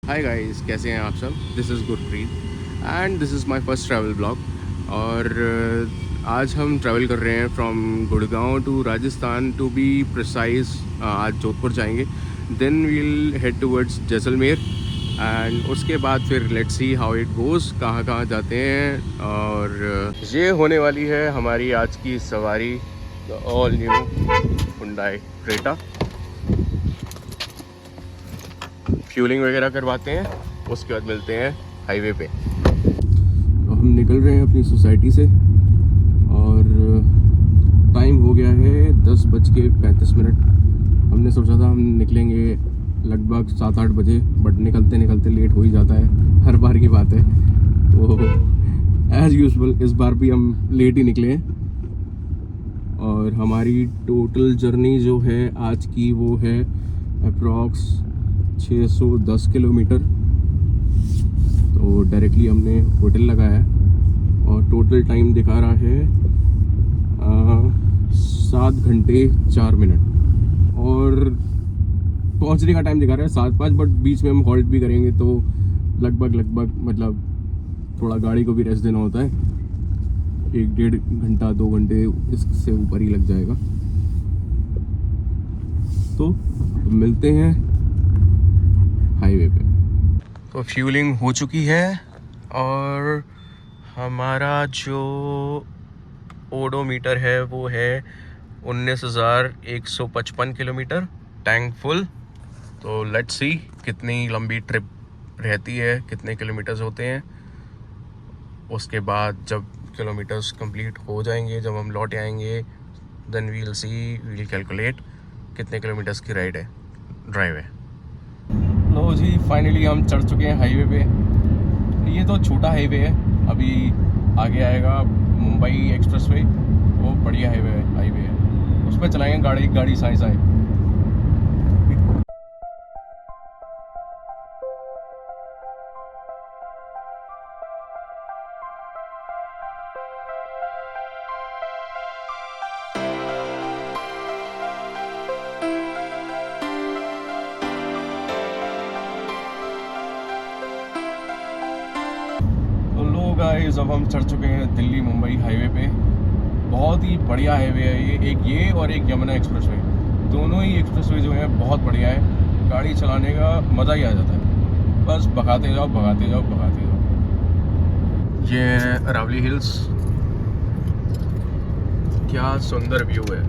Hi guys, कैसे हैं आप सब। This is Gurpreet and this is my first travel blog. और आज हम ट्रैवल कर रहे हैं from Gurgaon to Rajasthan, to be precise. आज जोधपुर जाएंगे, then we'll head towards Jaisalmer and उसके बाद फिर let's see how it goes, कहाँ कहाँ जाते हैं। और ये होने वाली है हमारी आज की सवारी, the all new Hyundai Creta. Fuelling वगैरह करवाते हैं, उसके बाद मिलते हैं हाईवे पे। तो हम निकल रहे हैं अपनी सोसाइटी से और टाइम हो गया है 10:35। हमने सोचा था हम निकलेंगे लगभग 7-8 बजे, बट निकलते निकलते लेट हो ही जाता है, हर बार की बात है। तो एज़ यूजुअल इस बार भी हम लेट ही निकले हैं। और हमारी टोटल जर्नी जो है आज की वो है अप्रॉक्स 610 किलोमीटर। तो डायरेक्टली हमने होटल लगाया और टोटल टाइम दिखा रहा है 7 घंटे 4 मिनट और पहुंचने का टाइम दिखा रहा है 7:05, बट बीच में हम हॉल्ट भी करेंगे तो लगभग मतलब थोड़ा गाड़ी को भी रेस्ट देना होता है, 1-1.5 घंटा 2 घंटे इससे ऊपर ही लग जाएगा। तो मिलते हैं हाईवे पे। तो फ्यूलिंग हो चुकी है और हमारा जो ओडोमीटर है वो है 19,155 किलोमीटर, टैंक फुल। तो लेट्स सी कितनी लंबी ट्रिप रहती है, कितने किलोमीटर्स होते हैं। उसके बाद जब किलोमीटर्स कंप्लीट हो जाएंगे, जब हम लौट आएंगे, देन वील कैलकुलेट कितने किलोमीटर्स की राइड है, ड्राइव है। लो जी, फाइनली हम चढ़ चुके हैं हाईवे पे। ये तो छोटा हाईवे है, अभी आगे आएगा मुंबई एक्सप्रेसवे, वो बढ़िया हाईवे है, उस पर चलाएंगे गाड़ी साए साए। गाइस, अब हम चढ़ चुके हैं दिल्ली मुंबई हाईवे पे। बहुत ही बढ़िया हाईवे है ये और एक यमुना एक्सप्रेसवे। दोनों ही एक्सप्रेसवे जो है बहुत बढ़िया है, गाड़ी चलाने का मज़ा ही आ जाता है, बस भगाते जाओ भगाते जाओ भगाते जाओ। ये है अरावली हिल्स, क्या सुंदर व्यू है,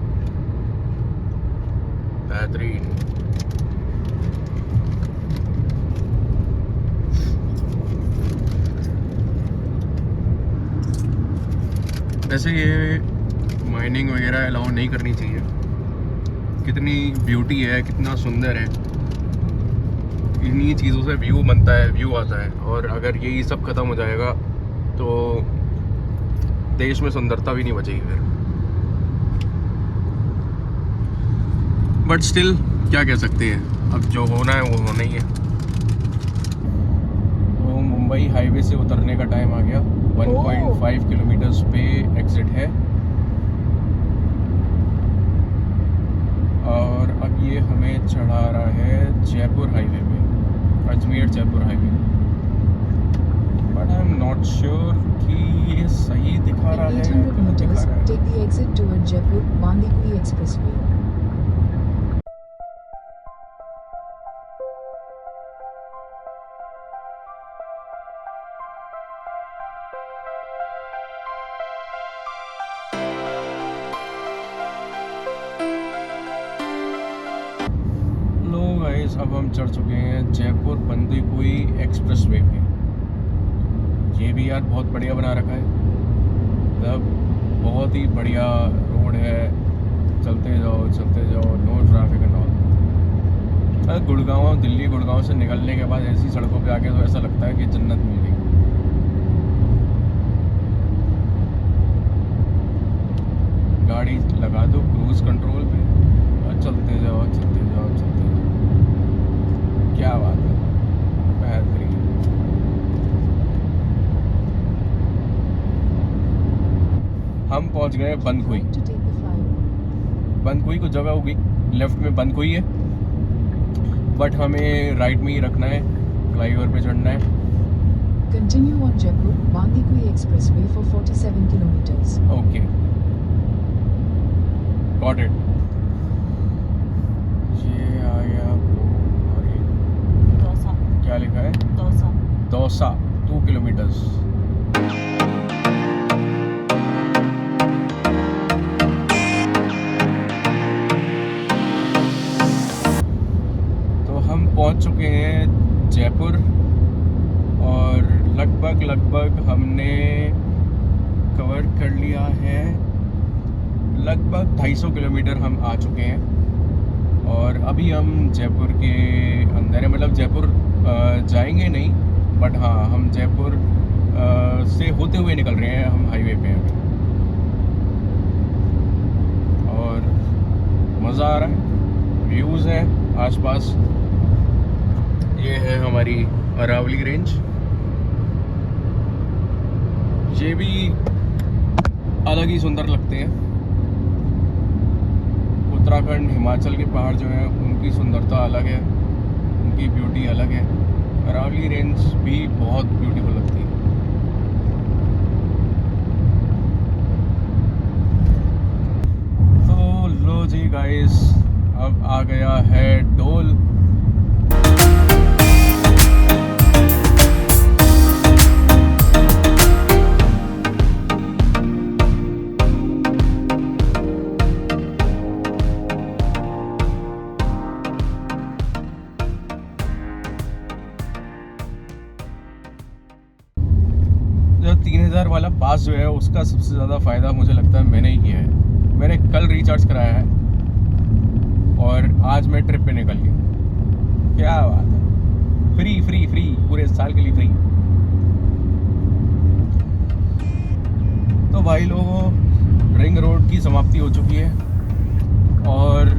बेहतरीन। वैसे ये माइनिंग वगैरह अलाउ नहीं करनी चाहिए, कितनी ब्यूटी है, कितना सुंदर है। इन्हीं चीज़ों से व्यू बनता है, व्यू आता है। और अगर यही सब ख़त्म हो जाएगा तो देश में सुंदरता भी नहीं बचेगी फिर। बट स्टिल क्या कह सकते हैं, अब जो होना है वो होना ही है। तो मुंबई हाईवे से उतरने का टाइम आ गया। 1.5 किलोमीटर्स पे एग्जिट है और अब ये हमें चढ़ा रहा है जयपुर हाईवे पे, Ajmer Jaipur highway. But I am not sure कि ये सही दिखा रहा है या गलत दिखा रहा है। Take the exit toward Jaipur Bandipuri Expressway. अब हम चढ़ चुके हैं जयपुर बंदीकुई एक्सप्रेसवे पे। ये भी यार बहुत बढ़िया बना रखा है, मतलब बहुत ही बढ़िया रोड है, चलते जाओ, no traffic and all. Gurgaon, Delhi Gurgaon से निकलने के बाद ऐसी सड़कों पे आके तो ऐसा लगता है कि जन्नत मिल गई। गाड़ी लगा दो क्रूज कंट्रोल पे और चलते जाओ। क्या बात है, बेहतरीन। हम पहुंच गए बंदकुई। बंदकुई को जगह होगी लेफ्ट में, बंदकुई है, बट हमें राइट में ही रखना है फ्लाईओवर पे चढ़ना है। Continue on Jaipur Bandipur Expressway for 47 kilometers. Okay, got it. ये आ गया और ये दौसा क्या लिखा है? दौसा दौसा 2 किलोमीटर्स। तो हम पहुंच चुके हैं जयपुर और लगभग हमने कवर कर लिया है। लगभग 250 किलोमीटर हम आ चुके हैं और अभी हम जयपुर के अंदर है। मतलब जयपुर जाएंगे नहीं, बट हाँ हम जयपुर से होते हुए निकल रहे हैं। हम हाईवे पे हैं अभी और मज़ा आ रहा है। व्यूज़ हैं आसपास। ये है हमारी अरावली रेंज। ये भी अलग ही सुंदर लगते हैं। उत्तराखंड, हिमाचल के पहाड़ जो हैं उनकी सुंदरता अलग है, उनकी ब्यूटी अलग है। अरावली रेंज भी बहुत ब्यूटीफुल लगती है। तो लो जी गाइस, अब आ गया है डोल। जो 3000 वाला पास जो है उसका सबसे ज़्यादा फ़ायदा मुझे लगता है मैंने ही किया है। मैंने कल रिचार्ज कराया है और आज मैं ट्रिप पे निकल गया। क्या बात है, फ्री फ्री फ्री, पूरे साल के लिए फ्री। तो भाई लोगों, रिंग रोड की समाप्ति हो चुकी है और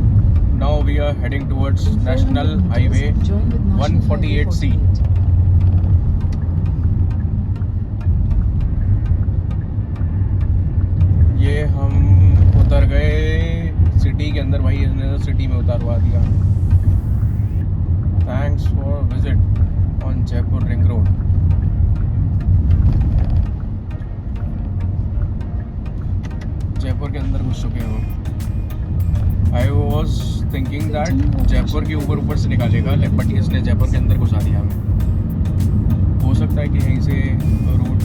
now we are heading towards national highway 148C। ये हम उतर गए सिटी के अंदर। भाई इसने तो सिटी में उतारवा दिया। Thanks for visit on Jaipur ring road. Jaipur के अंदर घुस चुके हैं हम। I was thinking that Jaipur के ऊपर से निकालेगा, बट इसने जयपुर के अंदर घुसा दिया हमें। हो सकता है कि यहीं से रूट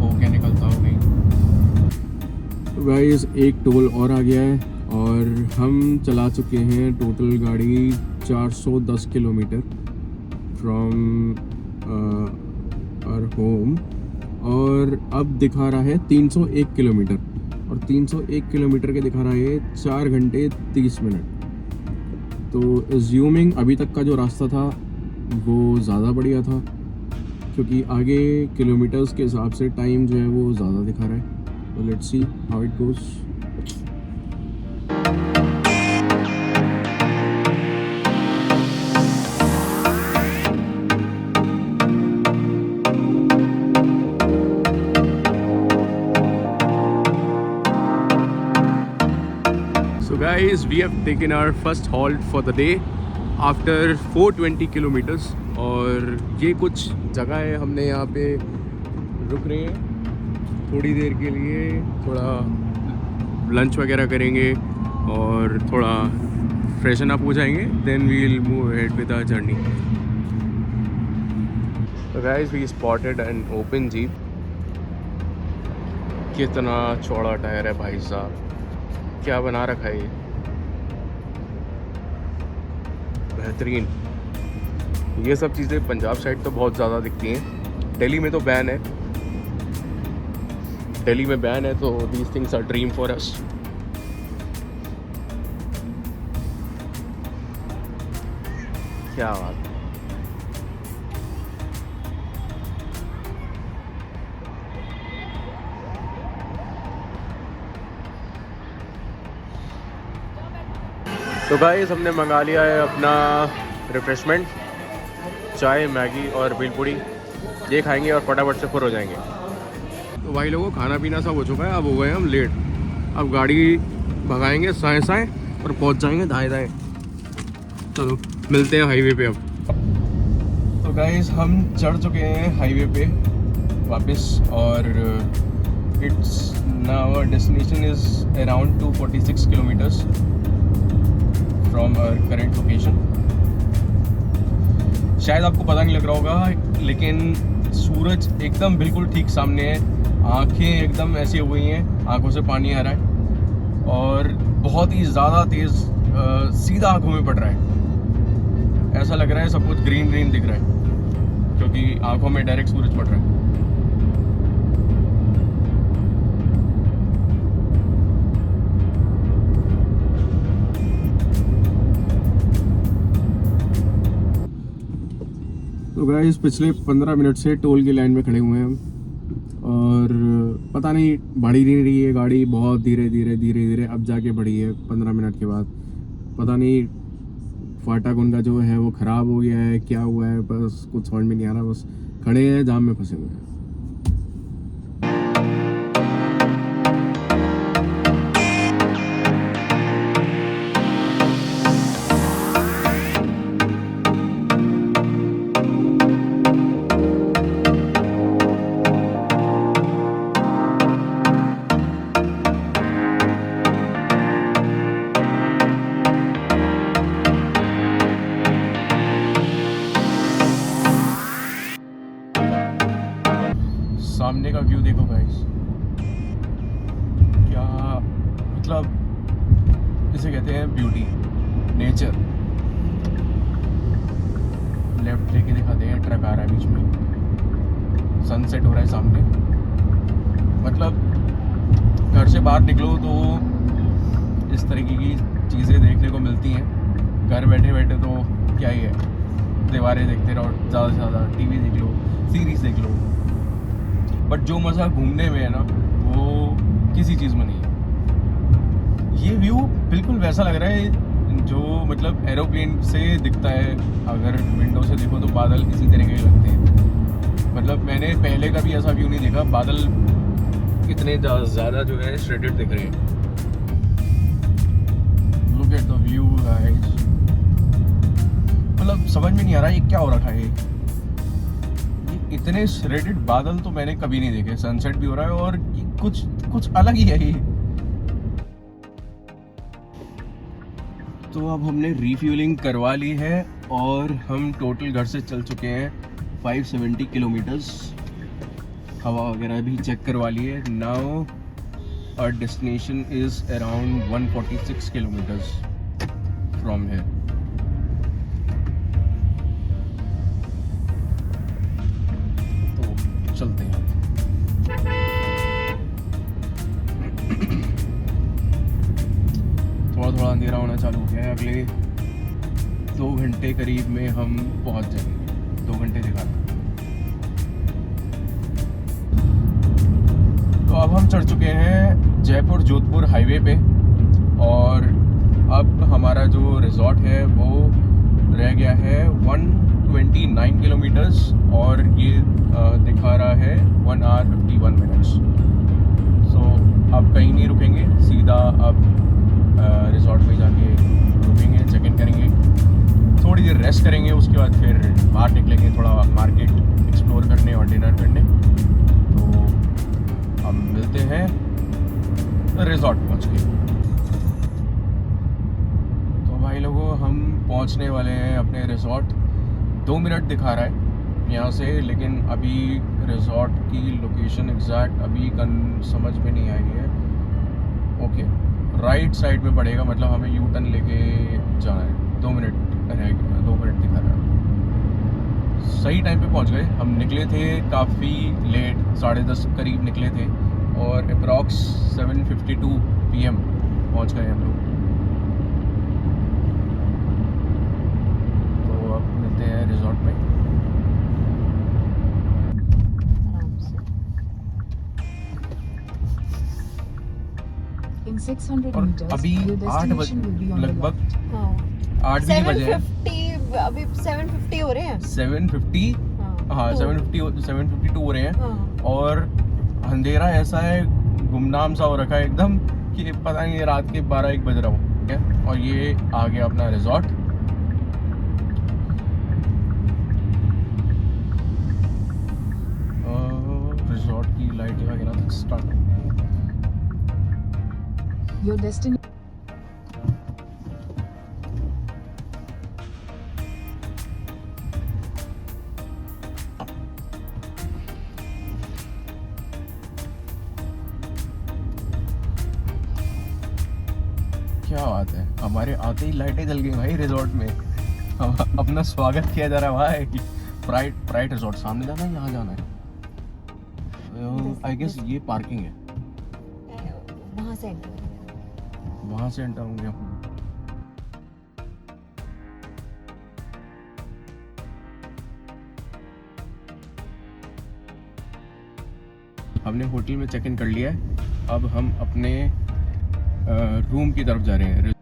होके निकलता हो कहीं। गाइस, एक टोल और आ गया है और हम चला चुके हैं टोटल गाड़ी 410 किलोमीटर फ्रॉम आवर होम और अब दिखा रहा है 301 किलोमीटर और 301 किलोमीटर के दिखा रहा है 4 घंटे 30 मिनट। तो एज्यूमिंग अभी तक का जो रास्ता था वो ज़्यादा बढ़िया था, क्योंकि आगे किलोमीटर्स के हिसाब से टाइम जो है वो ज़्यादा दिखा रहा है। So let's see how it goes. So guys, we have taken our first halt for the day after 420 kilometers और ये कुछ जगह है हमने यहाँ पे रुक रहे हैं थोड़ी देर के लिए। थोड़ा लंच वगैरह करेंगे और थोड़ा फ्रेशन अप हो जाएंगे, then we will move ahead with our journey. तो guys, we spotted an open jeep. कितना चौड़ा टायर है भाई साहब, क्या बना रखा है ये, बेहतरीन। ये सब चीज़ें पंजाब साइड तो बहुत ज़्यादा दिखती हैं। दिल्ली में तो बैन है, दिल्ली में बैन है, तो these things are dream for us. क्या बात है। तो गाइस, हमने मंगा लिया है अपना रिफ्रेशमेंट, चाय, मैगी और भेलपूरी। ये खाएंगे और फटाफट से फुर हो जाएंगे। तो भाई लोगों, खाना पीना सब हो चुका है। अब हो गए हम लेट। अब गाड़ी भगाएंगे साएं साएं और पहुंच जाएंगे दाएं दाएं। चलो मिलते हैं हाईवे पे अब। तो गाइस हम चढ़ चुके हैं हाईवे पे वापस, और it's now our destination is around 246 kilometres from our current location. शायद आपको पता नहीं लग रहा होगा, लेकिन सूरज एकदम बिल्कुल ठीक सामने है, आंखें एकदम ऐसी हुई हैं, आंखों से पानी आ रहा है और बहुत ही ज़्यादा तेज़ सीधा आंखों में पड़ रहा है। ऐसा लग रहा है सब कुछ ग्रीन ग्रीन दिख रहा है क्योंकि आंखों में डायरेक्ट सूरज पड़ रहा है। तो गाइस पिछले 15 मिनट से टोल की लाइन में खड़े हुए हैं हम, और पता नहीं बढ़ी नहीं रही है गाड़ी, बहुत धीरे धीरे अब जाके बढ़ी है 15 मिनट के बाद। पता नहीं फाटक उनका जो है वो ख़राब हो गया है, क्या हुआ है, बस कुछ समझ में नहीं आ रहा। बस खड़े हैं, जाम में फंसे हुए हैं। सामने का व्यू देखो गाइस, क्या मतलब इसे कहते हैं ब्यूटी, नेचर। लेफ्ट लेके दिखाते हैं, ट्रक आ रहा है बीच में, सनसेट हो रहा है सामने। मतलब घर से बाहर निकलो तो इस तरीके की चीज़ें देखने को मिलती हैं। घर बैठे बैठे तो क्या ही है, दीवारें देखते रहो, ज़्यादा से ज़्यादा टीवी देख लो, सीरीज़ देख लो, बट जो मज़ा घूमने में है ना वो किसी चीज़ में नहीं है। ये व्यू बिल्कुल वैसा लग रहा है जो मतलब एरोप्लेन से दिखता है, अगर विंडो से देखो तो बादल इसी तरह के लगते हैं। मतलब मैंने पहले का भी ऐसा व्यू नहीं देखा, बादल इतने ज़्यादा जो है श्रेडेड दिख रहे हैं। Look at the view guys, मतलब समझ में नहीं आ रहा ये क्या हो रखा है। इतने श्रेडेड बादल तो मैंने कभी नहीं देखे। सनसेट भी हो रहा है और कुछ अलग ही है ये। तो अब हमने रिफ्यूलिंग करवा ली है और हम टोटल घर से चल चुके हैं 570 किलोमीटर्स। हवा वगैरह भी चेक करवा ली है। Now our destination is around 146 kilometres from here. चलते हैं। थोड़ा थोड़ा अंधेरा होना चालू हो गया है। अगले 2 घंटे करीब में हम पहुंच जाएंगे। 2 घंटे दिखाते। तो अब हम चढ़ चुके हैं जयपुर जोधपुर हाईवे पे, और अब हमारा जो रिजॉर्ट है वो रह गया है 129 किलोमीटर्स, और ये दिखा रहा है 1 hour 51 minutes। सो अब कहीं नहीं रुकेंगे, सीधा अब रिजॉर्ट में जाके रुकेंगे, चेक इन करेंगे, थोड़ी देर रेस्ट करेंगे, उसके बाद फिर बाहर निकलेंगे थोड़ा मार्केट एक्सप्लोर करने और डिनर करने। तो हम मिलते हैं रिजॉर्ट पहुँच के। तो भाई लोगों, हम पहुँचने वाले हैं अपने रिजॉर्ट। 2 मिनट दिखा रहा है यहाँ से, लेकिन अभी रिजॉर्ट की लोकेशन एग्जैक्ट अभी समझ में नहीं आई है। ओके, राइट साइड में पड़ेगा, मतलब हमें यू टर्न लेके जाना है। 2 मिनट रह गया, 2 मिनट दिखा रहा है। सही टाइम पे पहुँच गए। हम निकले थे काफ़ी लेट, 10:30 करीब निकले थे, और अप्रॉक्स 7:52 PM पहुँच गए हम लोग। तो अब मिलते हैं रिजॉर्ट में। In 600 और meters, अभी your 8 destination will be on the लगभग left. 8 भी नहीं बजे हैं। 750 अभी 750 हो रहे हैं। 750 हाँ 752 हो रहे हैं। हाँ। और अंधेरा ऐसा है, गुमनाम सा हो रखा है एकदम, कि पता नहीं रात के 12-1 बज रहा हो क्या। और ये आ गया अपना रिजॉर्ट। Your destination. क्या बात है, हमारे आते ही लाइटें जल गई भाई रिजॉर्ट में। हम अपना स्वागत किया जा रहा है भाई। प्राइड रिजॉर्ट सामने जाना है, यहाँ जाना है। आई गेस ये पार्किंग है, वहाँ से एंटर करेंगे। वहाँ से एंटर होंगे हम। हमने होटल में चेक इन कर लिया है, अब हम अपने रूम की तरफ जा रहे हैं।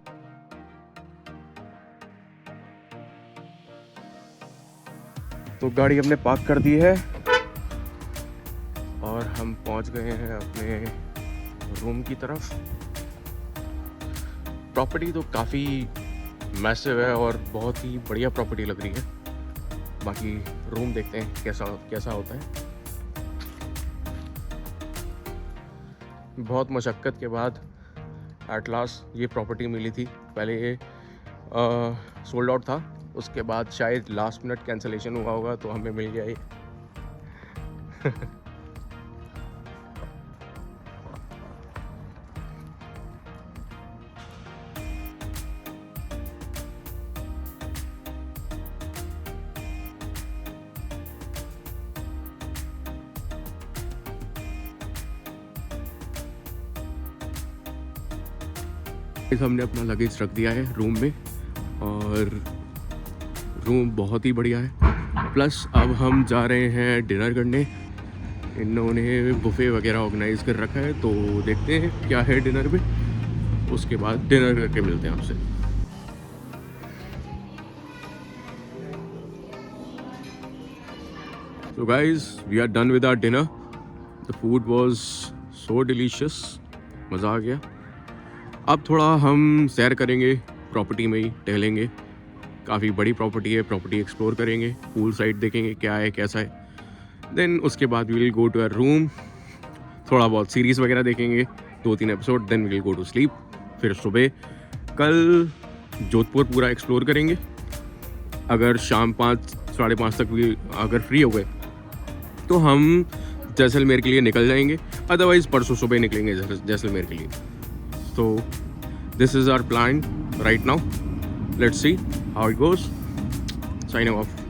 तो गाड़ी हमने पार्क कर दी है और हम पहुंच गए हैं अपने रूम की तरफ। प्रॉपर्टी तो काफ़ी मैसिव है और बहुत ही बढ़िया प्रॉपर्टी लग रही है। बाकी रूम देखते हैं कैसा होता है। बहुत मशक्क़त के बाद एट लास्ट ये प्रॉपर्टी मिली थी। पहले ये सोल्ड आउट था, उसके बाद शायद लास्ट मिनट कैंसिलेशन हुआ होगा तो हमें मिल गया ये। हमने अपना लगेज रख दिया है रूम में और रूम बहुत ही बढ़िया है। प्लस अब हम जा रहे हैं डिनर करने। इन्होंने बुफे वगैरह ऑर्गेनाइज कर रखा है, तो देखते हैं क्या है डिनर में। उसके बाद डिनर करके मिलते हैं आपसे। So guys, we are done with our dinner. The food was so delicious. मज़ा आ गया। अब थोड़ा हम सैर करेंगे, प्रॉपर्टी में ही टहलेंगे। काफ़ी बड़ी प्रॉपर्टी है, प्रॉपर्टी एक्सप्लोर करेंगे, पूल साइड देखेंगे क्या है कैसा है। देन उसके बाद we will go to our room, थोड़ा बहुत सीरीज़ वगैरह देखेंगे, 2-3 episode. Then we will go to sleep. फिर सुबह कल जोधपुर पूरा एक्सप्लोर करेंगे। अगर शाम 5-5:30 तक भी अगर फ्री हो गए तो हम जैसलमेर के लिए निकल जाएंगे, अदरवाइज़ परसों सुबह निकलेंगे जैसलमेर के लिए। So this is our plan right now. Let's see how it goes. Signing off.